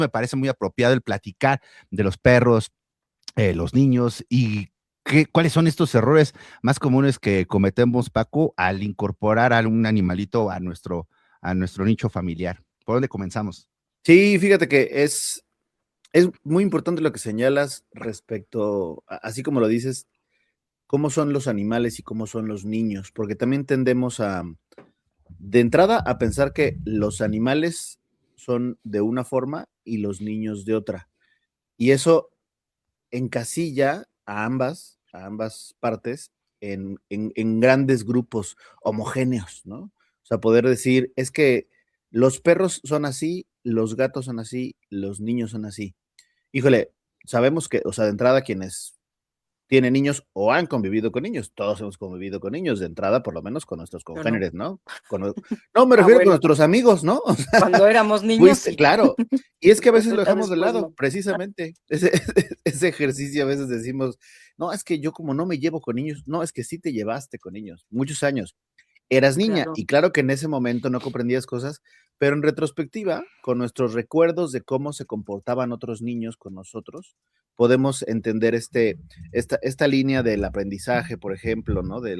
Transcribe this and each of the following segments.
me parece muy apropiado el platicar de los perros, los niños y cuáles son estos errores más comunes que cometemos, Paco, al incorporar a un animalito a nuestro nicho familiar. ¿Por dónde comenzamos? Sí, fíjate que es muy importante lo que señalas respecto, así como lo dices, cómo son los animales y cómo son los niños, porque también tendemos de entrada, a pensar que los animales son de una forma y los niños de otra. Y eso encasilla a ambas partes en grandes grupos homogéneos, ¿no? O sea, poder decir, es que los perros son así, los gatos son así, los niños son así. Híjole, sabemos que, o sea, de entrada quienes tienen niños o han convivido con niños, todos hemos convivido con niños de entrada, por lo menos con nuestros Yo no. congéneres, ¿no? No, me refiero con Bueno, nuestros amigos, ¿no? O sea, cuando éramos niños, fuiste, sí. claro. Y es que a veces lo Ya dejamos de después lado, no. precisamente. Ese ejercicio a veces decimos, no, es que yo como no me llevo con niños, no, es que sí te llevaste con niños, muchos años. Eras niña Claro. y claro que en ese momento no comprendías cosas, pero en retrospectiva, con nuestros recuerdos de cómo se comportaban otros niños con nosotros, podemos entender esta línea del aprendizaje, por ejemplo, ¿no? De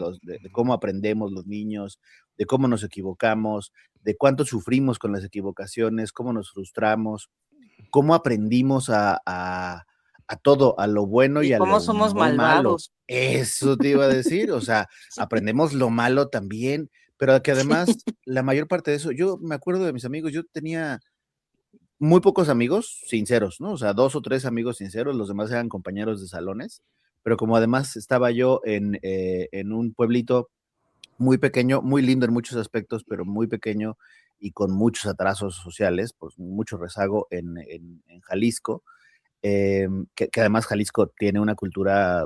cómo aprendemos los niños, de cómo nos equivocamos, de cuánto sufrimos con las equivocaciones, cómo nos frustramos, cómo aprendimos a todo, a lo bueno y Y a cómo lo somos muy malo. malvados. Eso te iba a decir, o sea, Sí. aprendemos lo malo también, pero que además la mayor parte de eso, yo me acuerdo de mis amigos, yo tenía muy pocos amigos sinceros, ¿no? O sea, 2 o 3 amigos sinceros, los demás eran compañeros de salones, pero como además estaba yo en un pueblito muy pequeño, muy lindo en muchos aspectos, pero muy pequeño y con muchos atrasos sociales, pues mucho rezago en Jalisco, que además Jalisco tiene una cultura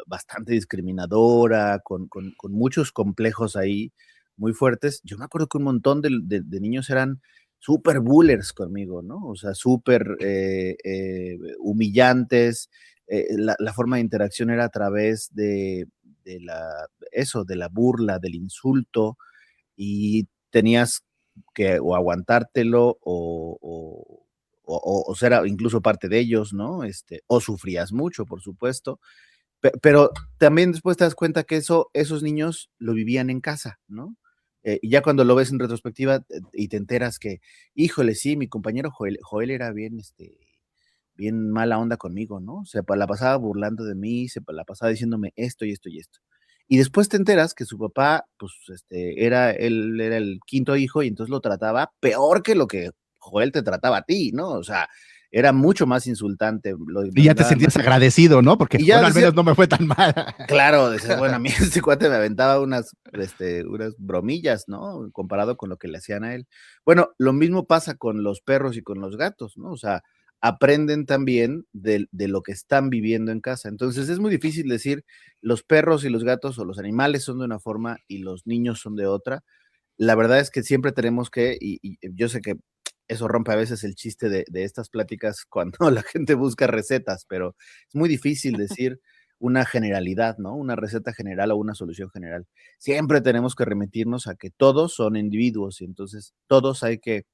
bastante discriminadora, con muchos complejos ahí muy fuertes. Yo me acuerdo que un montón de niños eran súper bullers conmigo, ¿no? O sea, súper humillantes. La forma de interacción era a través de la burla, del insulto, y tenías que o aguantártelo o ser incluso parte de ellos, ¿no? O sufrías mucho, por supuesto, pero también después te das cuenta que esos niños lo vivían en casa, ¿no? Y ya cuando lo ves en retrospectiva y te enteras que, híjole, sí, mi compañero Joel era bien, bien mala onda conmigo, ¿no? Se la pasaba burlando de mí, se la pasaba diciéndome esto y esto y esto. Y después te enteras que su papá, pues, él era el quinto hijo y entonces lo trataba peor que lo que Joel te trataba a ti, ¿no? O sea, era mucho más insultante, Y lo ya te andaba sentías más. agradecido, ¿no? Porque, Y ya bueno, al decía, menos no me fue tan mal. claro, decías, bueno, a mí este cuate me aventaba unas bromillas, ¿no? Comparado con lo que le hacían a él. Bueno, lo mismo pasa con los perros y con los gatos, ¿no? O sea, aprenden también de lo que están viviendo en casa. Entonces es muy difícil decir los perros y los gatos o los animales son de una forma y los niños son de otra. La verdad es que siempre tenemos que, y yo sé que eso rompe a veces el chiste de estas pláticas cuando la gente busca recetas, pero es muy difícil decir una generalidad, ¿no? Una receta general o una solución general. Siempre tenemos que remitirnos a que todos son individuos y entonces todos hay que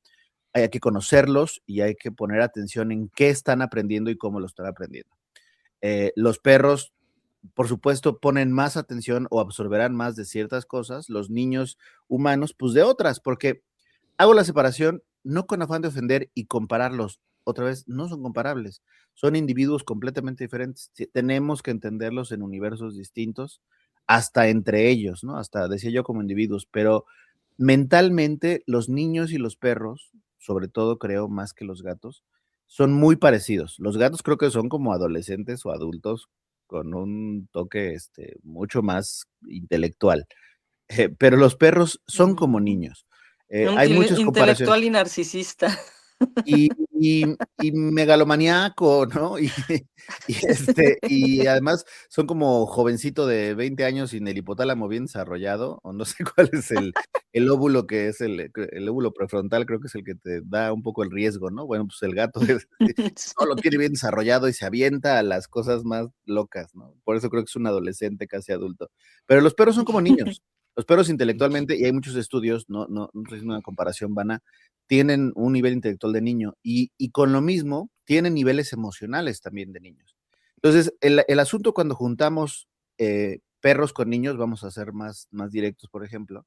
conocerlos y hay que poner atención en qué están aprendiendo y cómo lo están aprendiendo. Los perros, por supuesto, ponen más atención o absorberán más de ciertas cosas, los niños humanos, pues de otras, porque hago la separación no con afán de ofender y compararlos. Otra vez, no son comparables, son individuos completamente diferentes. Tenemos que entenderlos en universos distintos, hasta entre ellos, ¿no? Hasta decía yo como individuos, pero mentalmente los niños y los perros, sobre todo creo más que los gatos, son muy parecidos. Los gatos creo que son como adolescentes o adultos con un toque mucho más intelectual. Pero los perros son como Mm. niños. Hay muchas comparaciones. Intelectual y narcisista. Y megalomaníaco, ¿no? Y además son como jovencito de 20 años sin el hipotálamo bien desarrollado, o no sé cuál es el óvulo que es el óvulo prefrontal, creo que es el que te da un poco el riesgo, ¿no? Bueno, pues el gato no lo tiene bien desarrollado y se avienta a las cosas más locas, ¿no? Por eso creo que es un adolescente casi adulto. Pero los perros son como niños. Los perros intelectualmente, y hay muchos estudios, no estoy haciendo una comparación vana, tienen un nivel intelectual de niño y con lo mismo tienen niveles emocionales también de niños. Entonces, el asunto cuando juntamos perros con niños, vamos a ser más directos, por ejemplo,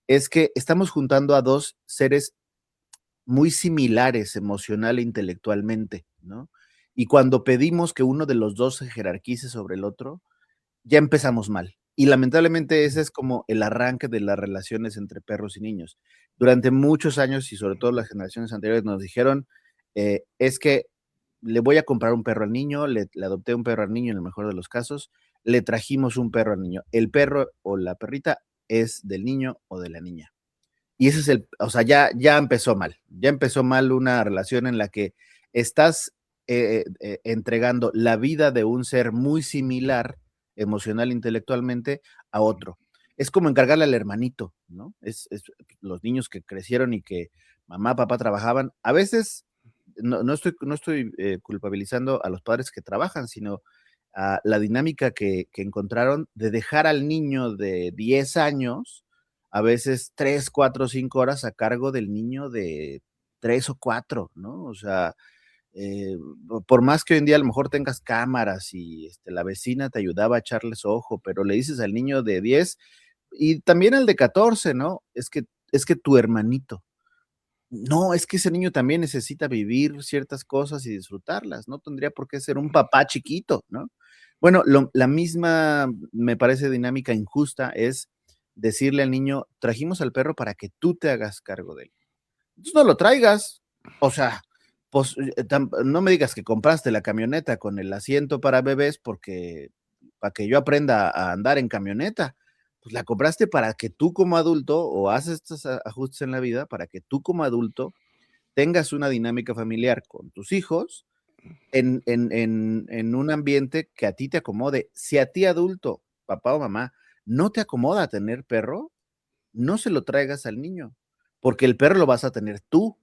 es que estamos juntando a dos seres muy similares emocional e intelectualmente, ¿no? Y cuando pedimos que uno de los dos se jerarquice sobre el otro, ya empezamos mal. Y lamentablemente ese es como el arranque de las relaciones entre perros y niños. Durante muchos años y sobre todo las generaciones anteriores nos dijeron, es que le voy a comprar un perro al niño, le adopté un perro al niño en el mejor de los casos, le trajimos un perro al niño. El perro o la perrita es del niño o de la niña. Y ese es o sea, ya empezó mal una relación en la que estás entregando la vida de un ser muy similar, emocional, intelectualmente, a otro. Es como encargarle al hermanito, ¿no? Los niños que crecieron y que mamá, papá trabajaban, a veces no estoy culpabilizando a los padres que trabajan, sino a la dinámica que encontraron de dejar al niño de 10 años a veces 3, 4, 5 horas a cargo del niño de 3 o 4, ¿no? O sea, eh, por más que hoy en día a lo mejor tengas cámaras y la vecina te ayudaba a echarles ojo, pero le dices al niño de 10 y también al de 14, ¿no? Es que tu hermanito. No, es que ese niño también necesita vivir ciertas cosas y disfrutarlas, no tendría por qué ser un papá chiquito, ¿no? Bueno, la misma, me parece dinámica injusta, es decirle al niño, trajimos al perro para que tú te hagas cargo de él. Entonces no lo traigas, o sea, pues no me digas que compraste la camioneta con el asiento para bebés porque para que yo aprenda a andar en camioneta. Pues la compraste para que tú como adulto o haces estos ajustes en la vida para que tú como adulto tengas una dinámica familiar con tus hijos en un ambiente que a ti te acomode. Si a ti adulto, papá o mamá, no te acomoda tener perro, no se lo traigas al niño, porque el perro lo vas a tener tú.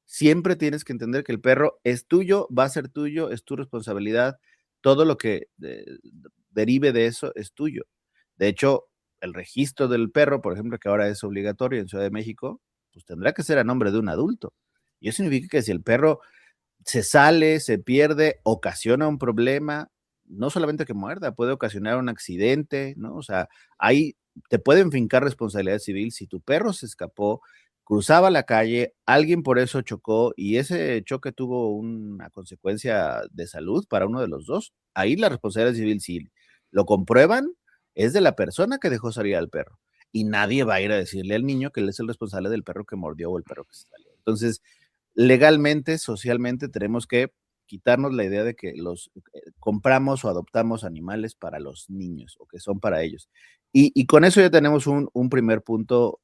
Siempre tienes que entender que el perro es tuyo, va a ser tuyo, es tu responsabilidad. Todo lo que derive de eso es tuyo. De hecho, el registro del perro, por ejemplo, que ahora es obligatorio en Ciudad de México, pues tendrá que ser a nombre de un adulto. Y eso significa que si el perro se sale, se pierde, ocasiona un problema, no solamente que muerda, puede ocasionar un accidente, ¿no? O sea, ahí te pueden fincar responsabilidad civil si tu perro se escapó, cruzaba la calle, alguien por eso chocó y ese choque tuvo una consecuencia de salud para uno de los dos. Ahí la responsabilidad civil, si lo comprueban, es de la persona que dejó salir al perro. Y nadie va a ir a decirle al niño que él es el responsable del perro que mordió o el perro que se salió. Entonces, legalmente, socialmente, tenemos que quitarnos la idea de que los compramos o adoptamos animales para los niños o que son para ellos. Y con eso ya tenemos un primer punto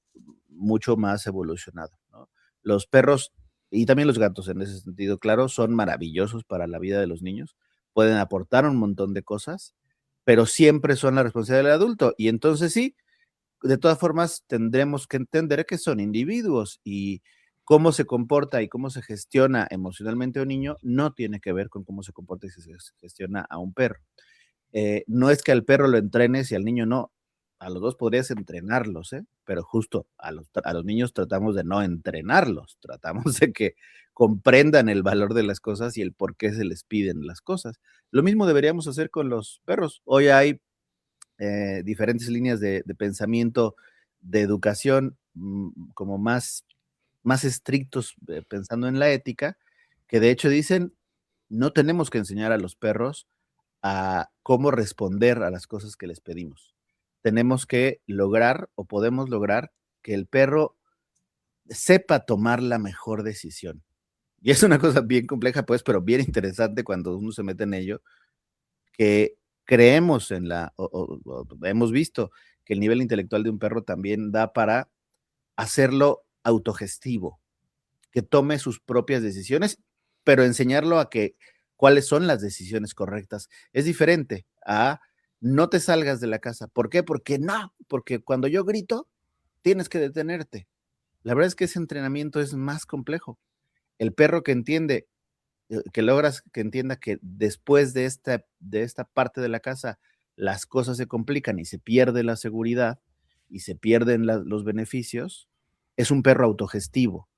mucho más evolucionado, ¿no? Los perros y también los gatos en ese sentido, claro, son maravillosos para la vida de los niños, pueden aportar un montón de cosas, pero siempre son la responsabilidad del adulto. Y entonces sí, de todas formas, tendremos que entender que son individuos y cómo se comporta y cómo se gestiona emocionalmente a un niño no tiene que ver con cómo se comporta y se gestiona a un perro. No es que al perro lo entrenes y al niño no. A los dos podrías entrenarlos, ¿eh? Pero justo a los niños tratamos de no entrenarlos, tratamos de que comprendan el valor de las cosas y el por qué se les piden las cosas. Lo mismo deberíamos hacer con los perros. Hoy hay diferentes líneas de pensamiento, de educación, como más estrictos, pensando en la ética, que de hecho dicen, no tenemos que enseñar a los perros a cómo responder a las cosas que les pedimos. Tenemos que lograr o podemos lograr que el perro sepa tomar la mejor decisión. Y es una cosa bien compleja, pues, pero bien interesante cuando uno se mete en ello, que creemos o hemos visto que el nivel intelectual de un perro también da para hacerlo autogestivo, que tome sus propias decisiones, pero enseñarlo a que cuáles son las decisiones correctas. Es diferente a no te salgas de la casa. ¿Por qué? Porque cuando yo grito, tienes que detenerte. La verdad es que ese entrenamiento es más complejo. El perro que entiende que logras que entienda que después de esta parte de la casa las cosas se complican y se pierde la seguridad, y se pierden los beneficios, es un perro autogestivo.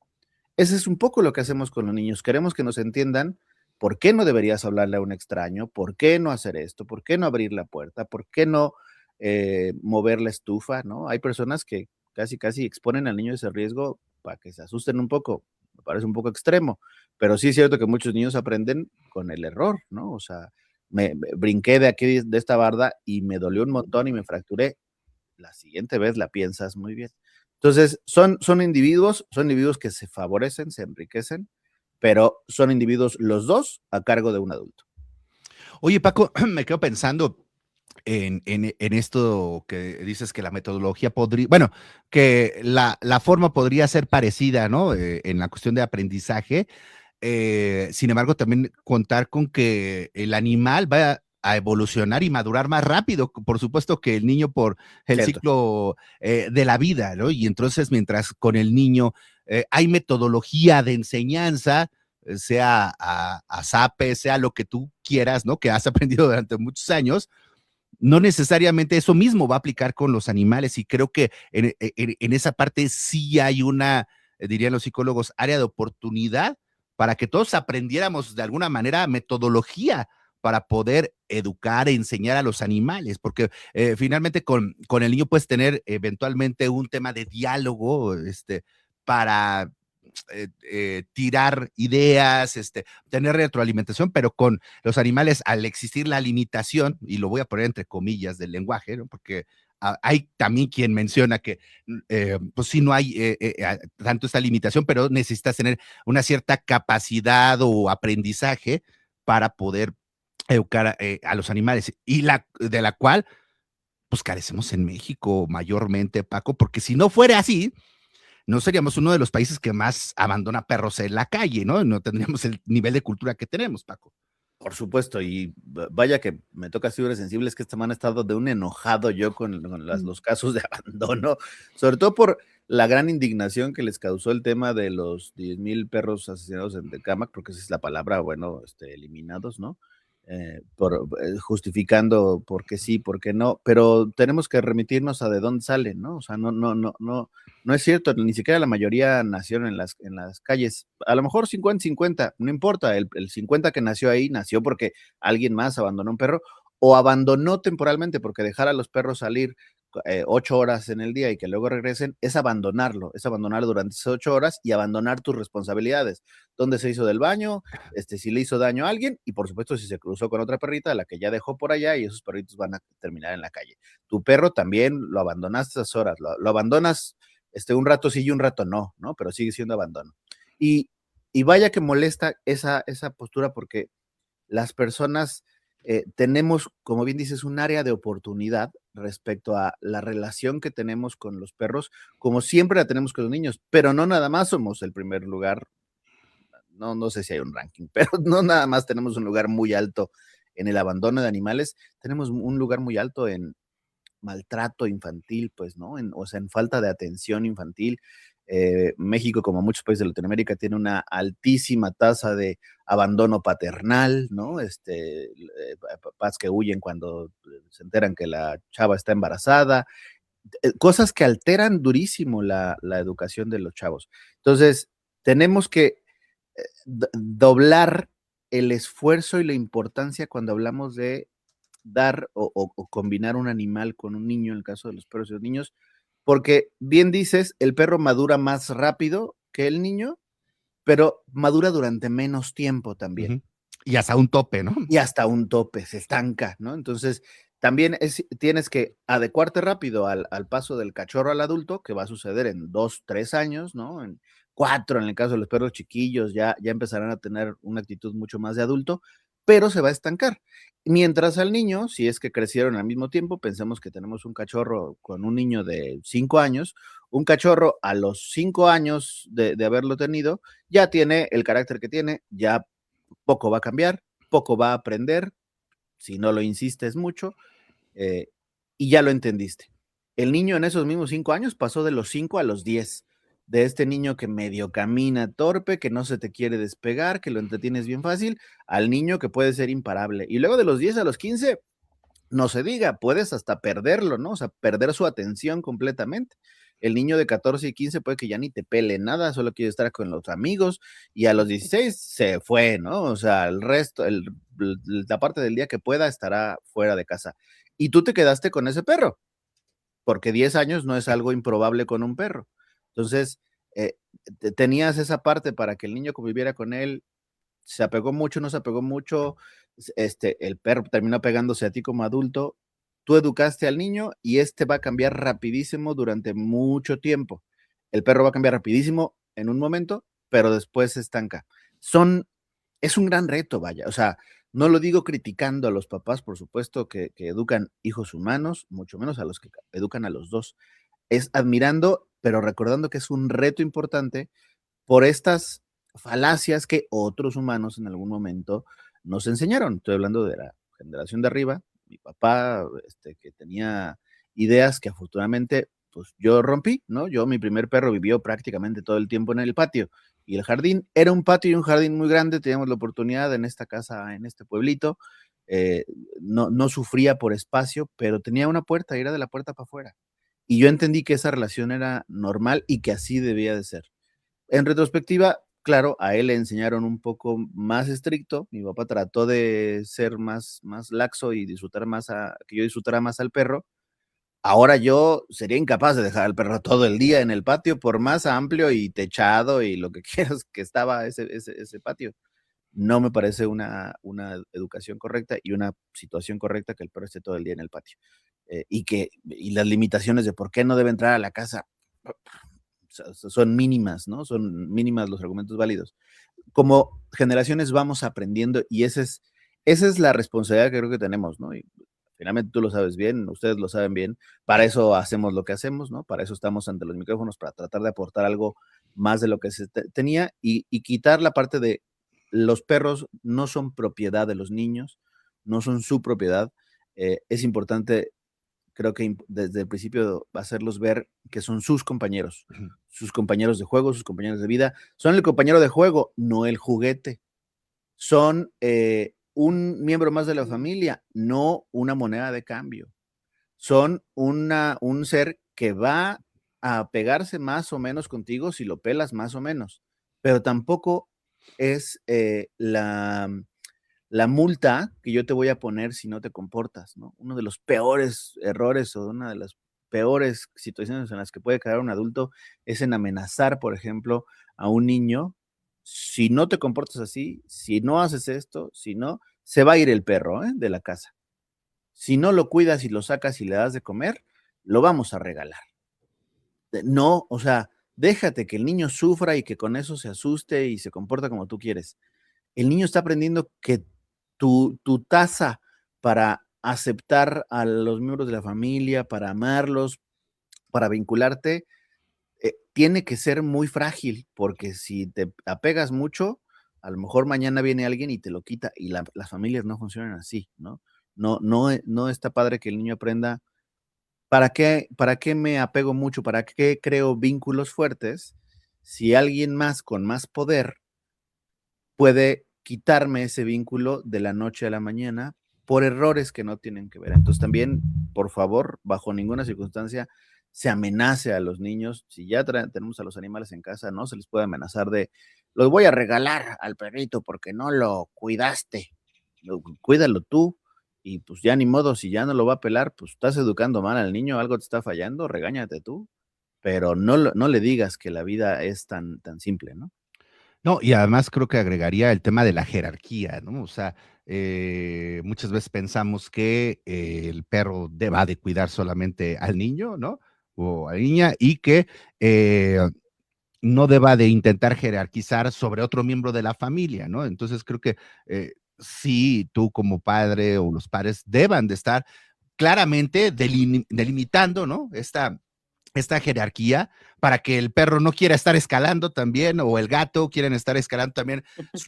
Ese es un poco lo que hacemos con los niños. Queremos que nos entiendan por qué no deberías hablarle a un extraño, por qué no hacer esto, por qué no abrir la puerta, por qué no mover la estufa, ¿no? Hay personas que casi exponen al niño a ese riesgo para que se asusten un poco. Me parece un poco extremo, pero sí es cierto que muchos niños aprenden con el error, ¿no? O sea, me brinqué de aquí, de esta barda, y me dolió un montón y me fracturé. La siguiente vez la piensas muy bien. Entonces, son individuos que se favorecen, se enriquecen, pero son individuos los dos a cargo de un adulto. Oye, Paco, me quedo pensando en esto que dices que la metodología podría, bueno, que la forma podría ser parecida, ¿no? En la cuestión de aprendizaje. Sin embargo, también contar con que el animal va a evolucionar y madurar más rápido, por supuesto, que el niño por el Cierto. ciclo de la vida, ¿no? Y entonces, mientras con el niño hay metodología de enseñanza, sea a SAPE, sea lo que tú quieras, ¿no? Que has aprendido durante muchos años, no necesariamente eso mismo va a aplicar con los animales y creo que en esa parte sí hay una, dirían los psicólogos, área de oportunidad para que todos aprendiéramos de alguna manera metodología para poder educar e enseñar a los animales, porque finalmente con el niño puedes tener eventualmente un tema de diálogo para tirar ideas, tener retroalimentación, pero con los animales, al existir la limitación, y lo voy a poner entre comillas del lenguaje, ¿no? Porque hay también quien menciona que, pues sí, no hay tanto esta limitación, pero necesitas tener una cierta capacidad o aprendizaje para poder educar a los animales, y de la cual, pues carecemos en México mayormente, Paco, porque si no fuera así, no seríamos uno de los países que más abandona perros en la calle, ¿no? No tendríamos el nivel de cultura que tenemos, Paco. Por supuesto, y vaya que me toca fibras sensibles, que esta semana he estado de un enojado yo con los casos de abandono, sobre todo por la gran indignación que les causó el tema de los 10,000 perros asesinados en Tecámac, porque esa es la palabra, bueno, eliminados, ¿no? Justificando por qué sí, por qué no, pero tenemos que remitirnos a de dónde salen, ¿no? O sea, no es cierto, ni siquiera la mayoría nacieron en las calles. A lo mejor 50-50, no importa, el 50 que nació ahí nació porque alguien más abandonó un perro o abandonó temporalmente, porque dejar a los perros salir 8 horas en el día y que luego regresen es abandonarlo durante esas 8 horas y abandonar tus responsabilidades. ¿Dónde se hizo del baño? Si le hizo daño a alguien y por supuesto si se cruzó con otra perrita, la que ya dejó por allá y esos perritos van a terminar en la calle. Tu perro también lo abandonaste esas horas, lo abandonas un rato sí y un rato no, ¿no? Pero sigue siendo abandono. Y, y vaya que molesta esa postura porque las personas tenemos, como bien dices, un área de oportunidad respecto a la relación que tenemos con los perros, como siempre la tenemos con los niños, pero no nada más somos el primer lugar, no sé si hay un ranking, pero no nada más tenemos un lugar muy alto en el abandono de animales, tenemos un lugar muy alto en maltrato infantil, pues, ¿no? O sea, en falta de atención infantil. México, como muchos países de Latinoamérica, tiene una altísima tasa de abandono paternal, ¿no? Papás que huyen cuando se enteran que la chava está embarazada, cosas que alteran durísimo la educación de los chavos. Entonces, tenemos que doblar el esfuerzo y la importancia cuando hablamos de dar o combinar un animal con un niño, en el caso de los perros y los niños, porque bien dices, el perro madura más rápido que el niño, pero madura durante menos tiempo también. Y hasta un tope, ¿no? Y hasta un tope, se estanca, ¿no? Entonces, también tienes que adecuarte rápido al paso del cachorro al adulto, que va a suceder en 2, 3 años, ¿no? En 4, en el caso de los perros chiquillos, ya empezarán a tener una actitud mucho más de adulto, pero se va a estancar. Mientras al niño, si es que crecieron al mismo tiempo, pensemos que tenemos un cachorro con un niño de 5 años, un cachorro a los 5 años de haberlo tenido, ya tiene el carácter que tiene, ya poco va a cambiar, poco va a aprender, si no lo insistes mucho, y ya lo entendiste. El niño en esos mismos 5 años pasó de los 5 a los 10, de este niño que medio camina torpe, que no se te quiere despegar, que lo entretienes bien fácil, al niño que puede ser imparable. Y luego de los 10 a los 15, no se diga, puedes hasta perderlo, ¿no? O sea, perder su atención completamente. El niño de 14 y 15 puede que ya ni te pele nada, solo quiere estar con los amigos y a los 16 se fue, ¿no? O sea, el resto, la parte del día que pueda estará fuera de casa. Y tú te quedaste con ese perro, porque 10 años no es algo improbable con un perro. Entonces, eh, tenías esa parte para que el niño conviviera con él, se apegó mucho, no se apegó mucho, el perro terminó pegándose a ti como adulto, tú educaste al niño y va a cambiar rapidísimo durante mucho tiempo. El perro va a cambiar rapidísimo en un momento, pero después se estanca. Es un gran reto, vaya, o sea, no lo digo criticando a los papás, por supuesto, que educan hijos humanos, mucho menos a los que educan a los dos. Es admirando, pero recordando que es un reto importante por estas falacias que otros humanos en algún momento nos enseñaron. Estoy hablando de la generación de arriba, mi papá, que tenía ideas que afortunadamente, pues yo rompí, ¿no? Mi primer perro vivió prácticamente todo el tiempo en el patio y el jardín era un patio y un jardín muy grande. Teníamos la oportunidad en esta casa, en este pueblito, eh, no sufría por espacio, pero tenía una puerta y era de la puerta para afuera. Y yo entendí que esa relación era normal y que así debía de ser. En retrospectiva, claro, a él le enseñaron un poco más estricto. Mi papá trató de ser más laxo y que yo disfrutara más al perro. Ahora yo sería incapaz de dejar al perro todo el día en el patio, por más amplio y techado y lo que quieras que estaba ese patio. No me parece una educación correcta y una situación correcta que el perro esté todo el día en el patio. Y las limitaciones de por qué no debe entrar a la casa son mínimas, ¿no? Son mínimas los argumentos válidos. Como generaciones vamos aprendiendo y esa es la responsabilidad que creo que tenemos, ¿no? Y finalmente tú lo sabes bien, ustedes lo saben bien, para eso hacemos lo que hacemos, ¿no? Para eso estamos ante los micrófonos, para tratar de aportar algo más de lo que se tenía y quitar la parte de los perros no son propiedad de los niños, no son su propiedad. Es importante, creo que desde el principio hacerlos ver que son sus compañeros de juego, sus compañeros de vida. Son el compañero de juego, no el juguete. Son un miembro más de la familia, no una moneda de cambio. Son un ser que va a pegarse más o menos contigo si lo pelas más o menos, pero tampoco es la multa que yo te voy a poner si no te comportas, ¿no? Uno de los peores errores o una de las peores situaciones en las que puede caer un adulto es en amenazar, por ejemplo, a un niño. Si no te comportas así, si no haces esto, si no, se va a ir el perro, de la casa. Si no lo cuidas y lo sacas y le das de comer, lo vamos a regalar. No, o sea, déjate que el niño sufra y que con eso se asuste y se comporta como tú quieres. El niño está aprendiendo que tu tasa para aceptar a los miembros de la familia, para amarlos, para vincularte, tiene que ser muy frágil, porque si te apegas mucho, a lo mejor mañana viene alguien y te lo quita, y las familias no funcionan así, ¿no? No está padre que el niño aprenda, ¿para qué me apego mucho? ¿Para qué creo vínculos fuertes? Si alguien más con más poder puede quitarme ese vínculo de la noche a la mañana por errores que no tienen que ver. Entonces también, por favor, bajo ninguna circunstancia se amenace a los niños. Si ya tenemos a los animales en casa, no se les puede amenazar de, los voy a regalar al perrito porque no lo cuidaste. Cuídalo tú y pues ya ni modo, si ya no lo va a pelar, pues estás educando mal al niño, algo te está fallando, regáñate tú, pero no le digas que la vida es tan simple, ¿no? No, y además creo que agregaría el tema de la jerarquía, ¿no? O sea, muchas veces pensamos que el perro deba de cuidar solamente al niño, ¿no? O a la niña, y que no deba de intentar jerarquizar sobre otro miembro de la familia, ¿no? Entonces creo que sí, tú como padre o los padres deban de estar claramente delimitando, ¿no? Esta jerarquía para que el perro no quiera estar escalando también o el gato quieren estar escalando también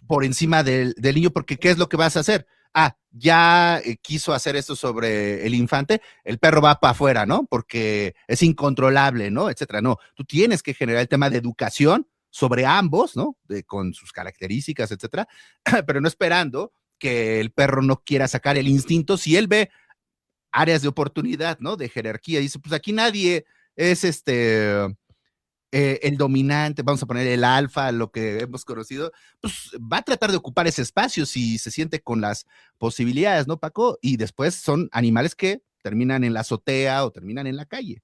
por encima del niño, porque ¿qué es lo que vas a hacer? Ah, ya quiso hacer esto sobre el infante, el perro va para afuera, ¿no? Porque es incontrolable, ¿no? Etcétera. No, tú tienes que generar el tema de educación sobre ambos, ¿no? Con sus características, etcétera, pero no esperando que el perro no quiera sacar el instinto si él ve áreas de oportunidad, ¿no? De jerarquía. Dice, pues aquí nadie es el dominante, vamos a poner el alfa, lo que hemos conocido, pues va a tratar de ocupar ese espacio si se siente con las posibilidades, ¿no, Paco? Y después son animales que terminan en la azotea o terminan en la calle.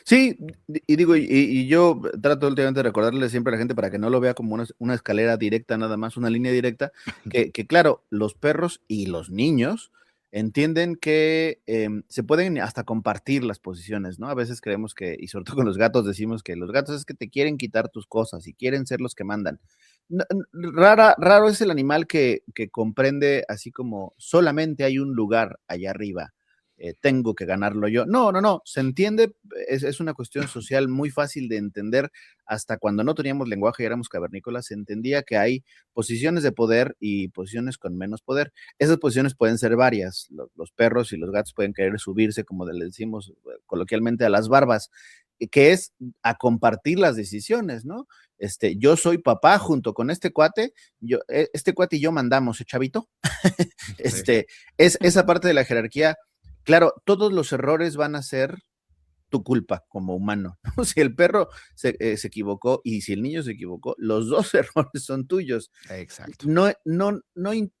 Sí, y digo, y yo trato últimamente de recordarle siempre a la gente para que no lo vea como una escalera directa, nada más, una línea directa, que claro, los perros y los niños entienden que se pueden hasta compartir las posiciones, ¿no? A veces creemos que, y sobre todo con los gatos, decimos que los gatos es que te quieren quitar tus cosas y quieren ser los que mandan. Raro es el animal que comprende así como solamente hay un lugar allá arriba, tengo que ganarlo yo. No, se entiende, es una cuestión social muy fácil de entender. Hasta cuando no teníamos lenguaje y éramos cavernícolas, se entendía que hay posiciones de poder y posiciones con menos poder. Esas posiciones pueden ser varias. Los perros y los gatos pueden querer subirse, como le decimos coloquialmente, a las barbas, que es a compartir las decisiones, ¿no? Yo soy papá junto con este cuate, este cuate y yo mandamos, chavito. Sí. Es esa parte de la jerarquía. Claro, todos los errores van a ser tu culpa como humano, ¿no? Si el perro se equivocó y si el niño se equivocó, los dos errores son tuyos. Exacto. No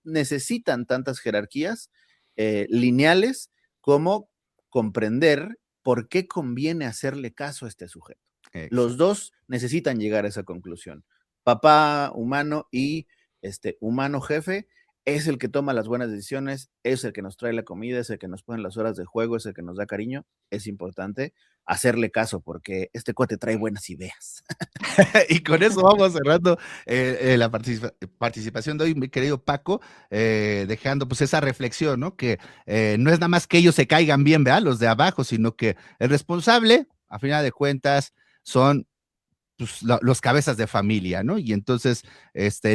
necesitan tantas jerarquías lineales como comprender por qué conviene hacerle caso a este sujeto. Los Exacto. dos necesitan llegar a esa conclusión. Papá humano y humano jefe es el que toma las buenas decisiones, es el que nos trae la comida, es el que nos pone las horas de juego, es el que nos da cariño. Es importante hacerle caso porque este cuate trae buenas ideas. Y con eso vamos cerrando la participación de hoy, mi querido Paco, dejando pues esa reflexión, ¿no? Que no es nada más que ellos se caigan bien, ¿verdad? Los de abajo, sino que el responsable, a final de cuentas, son pues, los cabezas de familia, ¿no? Y entonces,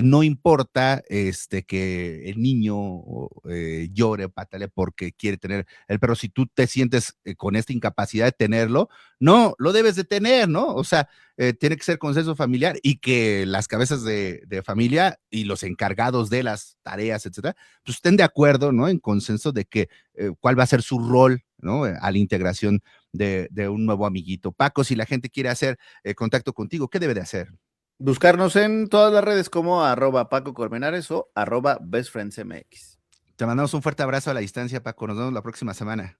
no importa que el niño llore, patale porque quiere tener el perro, si tú te sientes con esta incapacidad de tenerlo, no, lo debes de tener, ¿no? O sea, tiene que ser consenso familiar y que las cabezas de familia y los encargados de las tareas, etcétera, pues estén de acuerdo, ¿no? En consenso de que cuál va a ser su rol, ¿no? A la integración de un nuevo amiguito. Paco, si la gente quiere hacer contacto contigo, ¿qué debe de hacer? Buscarnos en todas las redes como @Paco Colmenares o @BestFriendsMX. Te mandamos un fuerte abrazo a la distancia, Paco. Nos vemos la próxima semana.